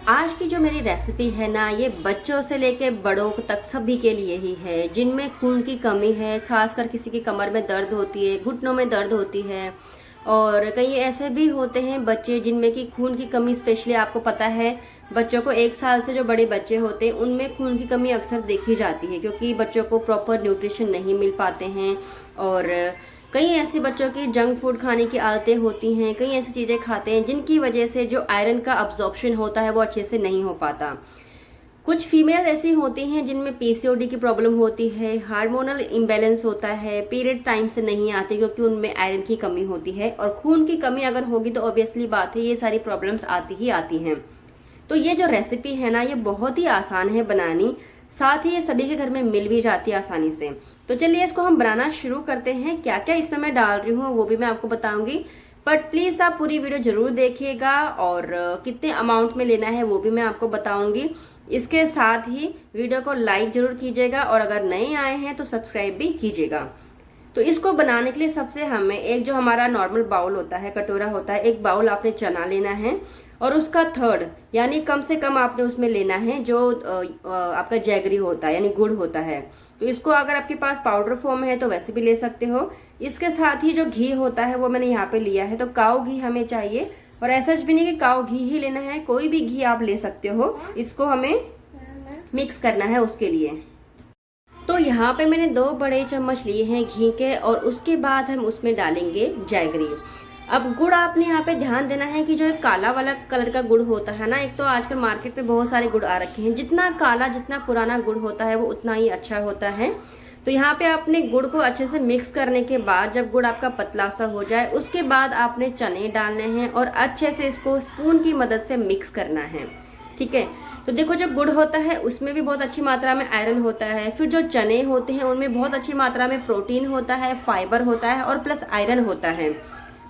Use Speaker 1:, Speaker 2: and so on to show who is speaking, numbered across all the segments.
Speaker 1: आज की जो मेरी रेसिपी है ना, ये बच्चों से लेके बड़ों तक सभी के लिए ही है जिनमें खून की कमी है। खासकर किसी की कमर में दर्द होती है, घुटनों में दर्द होती है, और कई ऐसे भी होते हैं बच्चे जिनमें की खून की कमी, स्पेशली आपको पता है बच्चों को 1 साल से जो बड़े बच्चे होते हैं उनमें खून की कमी अक्सर देखी जाती है, क्योंकि बच्चों को प्रॉपर न्यूट्रिशन नहीं मिल पाते हैं। और कई ऐसे बच्चों की जंक फूड खाने की आदतें होती हैं, कई ऐसी चीज़ें खाते हैं जिनकी वजह से जो आयरन का अब्जॉर्प्शन होता है वो अच्छे से नहीं हो पाता। कुछ फीमेल ऐसी होती हैं जिनमें पीसीओडी की प्रॉब्लम होती है, हार्मोनल इम्बैलेंस होता है, पीरियड टाइम से नहीं आते क्योंकि उनमें आयरन की कमी होती है, और खून की कमी अगर होगी तो ऑब्वियसली बात है ये सारी प्रॉब्लम्स आती ही आती हैं। तो ये जो रेसिपी है ना, ये बहुत ही आसान है बनानी, साथ ही ये सभी के घर में मिल भी जाती है आसानी से। तो चलिए इसको हम बनाना शुरू करते हैं। क्या क्या इसमें मैं डाल रही हूँ वो भी मैं आपको बताऊंगी, बट प्लीज आप पूरी वीडियो जरूर देखिएगा, और कितने अमाउंट में लेना है वो भी मैं आपको बताऊंगी। इसके साथ ही वीडियो को लाइक जरूर कीजिएगा, और अगर नए आए हैं तो सब्सक्राइब भी कीजिएगा। तो इसको बनाने के लिए सबसे हमें एक जो हमारा नॉर्मल बाउल होता है, कटोरा होता है, एक बाउल आपने चना लेना है, और उसका थर्ड यानी कम से कम आपने उसमें लेना है जो आपका जैगरी होता है यानी गुड़ होता है। तो इसको अगर आपके पास पाउडर फॉर्म है तो वैसे भी ले सकते हो। इसके साथ ही जो घी होता है वो मैंने यहाँ पे लिया है, तो काऊ घी हमें चाहिए, और ऐसा भी नहीं कि काऊ घी ही लेना है, कोई भी घी आप ले सकते हो। इसको हमें मिक्स करना है उसके लिए। तो यहाँ पे मैंने 2 बड़े चम्मच लिए हैं घी के, और उसके बाद हम उसमें डालेंगे जैगरी। अब गुड़ आपने यहाँ पे ध्यान देना है कि जो एक काला वाला कलर का गुड़ होता है ना, एक तो आजकल मार्केट में बहुत सारे गुड़ आ रखे हैं, जितना काला जितना पुराना गुड़ होता है वो उतना ही अच्छा होता है। तो यहाँ पे आपने गुड़ को अच्छे से मिक्स करने के बाद जब गुड़ आपका पतला सा हो जाए उसके बाद आपने चने डालने हैं और अच्छे से इसको स्पून की मदद से मिक्स करना है। ठीक है, तो देखो जो गुड़ होता है उसमें भी बहुत अच्छी मात्रा में आयरन होता है, फिर जो चने होते हैं उनमें बहुत अच्छी मात्रा में प्रोटीन होता है, फाइबर होता है, और प्लस आयरन होता है।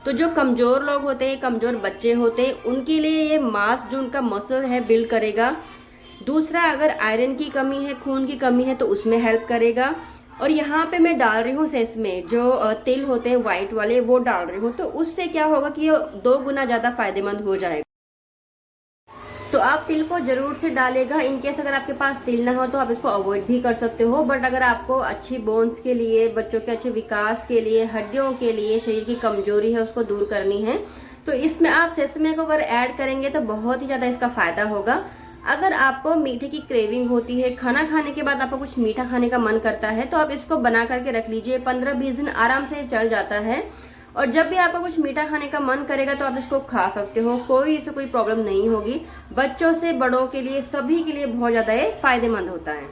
Speaker 1: तो जो कमजोर लोग होते हैं, कमजोर बच्चे होते हैं, उनके लिए ये मांस जो उनका मसल है बिल्ड करेगा। दूसरा, अगर आयरन की कमी है, खून की कमी है, तो उसमें हेल्प करेगा। और यहाँ पे मैं डाल रही हूँ सेसमे, जो तिल होते हैं व्हाइट वाले, वो डाल रही हूँ। तो उससे क्या होगा कि ये 2 गुना ज्यादा फायदेमंद हो जाएगा। तो आप तिल को जरूर से डालेगा। इनकेस अगर आपके पास तिल ना हो तो आप इसको अवॉइड भी कर सकते हो, बट अगर आपको अच्छी बोन्स के लिए, बच्चों के अच्छे विकास के लिए, हड्डियों के लिए, शरीर की कमजोरी है उसको दूर करनी है, तो इसमें आप सेसमे को अगर ऐड करेंगे तो बहुत ही ज्यादा इसका फायदा होगा। अगर आपको मीठे की क्रेविंग होती है, खाना खाने के बाद आपको कुछ मीठा खाने का मन करता है, तो आप इसको बना करके रख लीजिए। 15-20 दिन आराम से चल जाता है, और जब भी आपको कुछ मीठा खाने का मन करेगा तो आप इसको खा सकते हो, कोई इससे कोई प्रॉब्लम नहीं होगी। बच्चों से बड़ों के लिए, सभी के लिए बहुत ज्यादा ये फायदेमंद होता है।